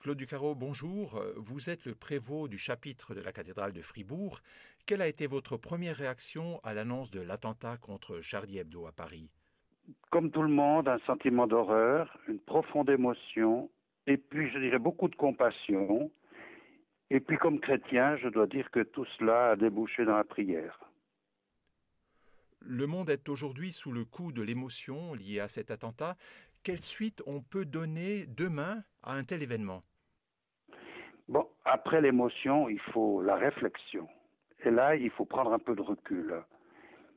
Claude Ducarreau, bonjour. Vous êtes le prévôt du chapitre de la cathédrale de Fribourg. Quelle a été votre première réaction à l'annonce de l'attentat contre Charlie Hebdo à Paris? Comme tout le monde, un sentiment d'horreur, une profonde émotion, et puis je dirais beaucoup de compassion. Et puis comme chrétien, je dois dire que tout cela a débouché dans la prière. Le monde est aujourd'hui sous le coup de l'émotion liée à cet attentat. Quelle suite on peut donner demain à un tel événement? Bon, après l'émotion, il faut la réflexion. Et là, il faut prendre un peu de recul.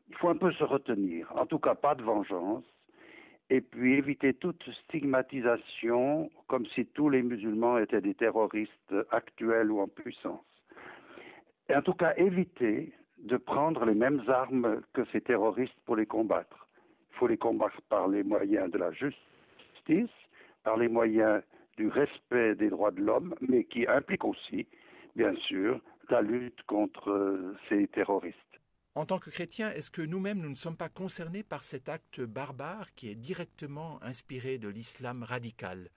Il faut un peu se retenir. En tout cas, pas de vengeance. Et puis éviter toute stigmatisation, comme si tous les musulmans étaient des terroristes actuels ou en puissance. Et en tout cas, éviter de prendre les mêmes armes que ces terroristes pour les combattre. Il faut les combattre par les moyens de la justice, par les moyens du respect des droits de l'homme, mais qui implique aussi, bien sûr, la lutte contre ces terroristes. En tant que chrétien, est-ce que nous-mêmes, nous ne sommes pas concernés par cet acte barbare qui est directement inspiré de l'islam radical?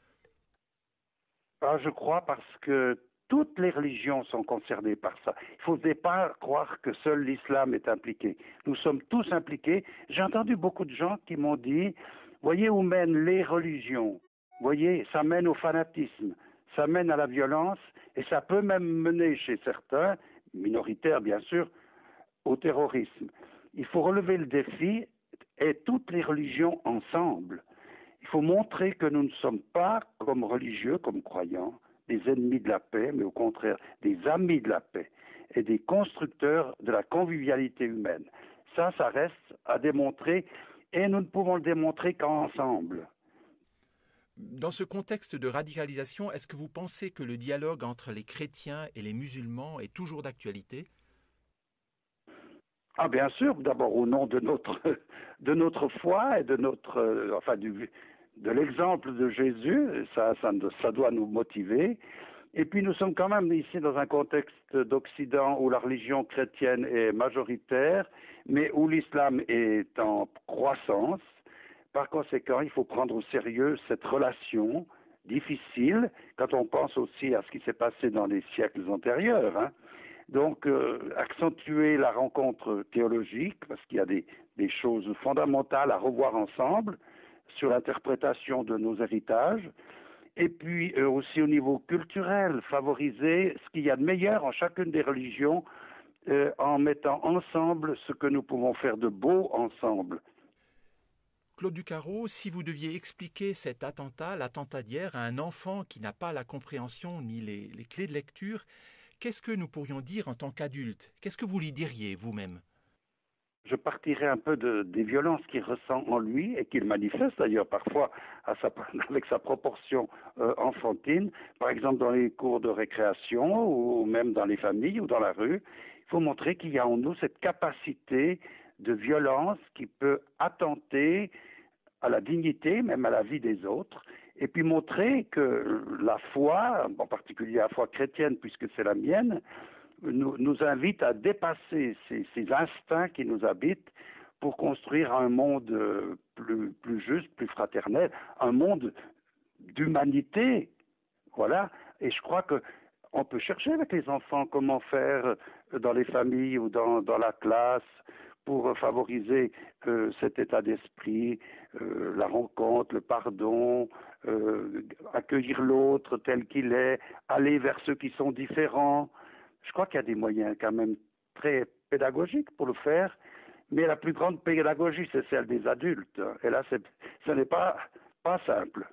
Ah, je crois parce que toutes les religions sont concernées par ça. Il ne faut pas croire que seul l'islam est impliqué. Nous sommes tous impliqués. J'ai entendu beaucoup de gens qui m'ont dit, voyez où mènent les religions. Voyez, ça mène au fanatisme, ça mène à la violence et ça peut même mener chez certains, minoritaires bien sûr, au terrorisme. Il faut relever le défi et toutes les religions ensemble. Il faut montrer que nous ne sommes pas, comme religieux, comme croyants, des ennemis de la paix, mais au contraire des amis de la paix et des constructeurs de la convivialité humaine. Ça reste à démontrer et nous ne pouvons le démontrer qu'ensemble. Dans ce contexte de radicalisation, est-ce que vous pensez que le dialogue entre les chrétiens et les musulmans est toujours d'actualité? Ah bien sûr, d'abord au nom de notre foi et de de l'exemple de Jésus, ça doit nous motiver. Et puis nous sommes quand même ici dans un contexte d'Occident où la religion chrétienne est majoritaire, mais où l'islam est en croissance. Par conséquent, il faut prendre au sérieux cette relation difficile quand on pense aussi à ce qui s'est passé dans les siècles antérieurs. Hein. Donc, accentuer la rencontre théologique, parce qu'il y a des choses fondamentales à revoir ensemble sur l'interprétation de nos héritages, et puis aussi au niveau culturel, favoriser ce qu'il y a de meilleur en chacune des religions, en mettant ensemble ce que nous pouvons faire de beau ensemble. Claude Ducarreau, si vous deviez expliquer cet attentat, l'attentat d'hier, à un enfant qui n'a pas la compréhension ni les clés de lecture, qu'est-ce que nous pourrions dire en tant qu'adultes? Qu'est-ce que vous lui diriez vous-même? Je partirai un peu des violences qu'il ressent en lui et qu'il manifeste d'ailleurs parfois avec sa proportion enfantine, par exemple dans les cours de récréation ou même dans les familles ou dans la rue. Il faut montrer qu'il y a en nous cette capacité de violence qui peut attenter à la dignité, même à la vie des autres, et puis montrer que la foi, en particulier la foi chrétienne puisque c'est la mienne, nous invite à dépasser ces instincts qui nous habitent pour construire un monde plus juste, plus fraternel, un monde d'humanité. Voilà. Et je crois que on peut chercher avec les enfants comment faire dans les familles ou dans la classe pour favoriser cet état d'esprit, la rencontre, le pardon, accueillir l'autre tel qu'il est, aller vers ceux qui sont différents. Je crois qu'il y a des moyens quand même très pédagogiques pour le faire, mais la plus grande pédagogie, c'est celle des adultes. Et là, ce n'est pas simple.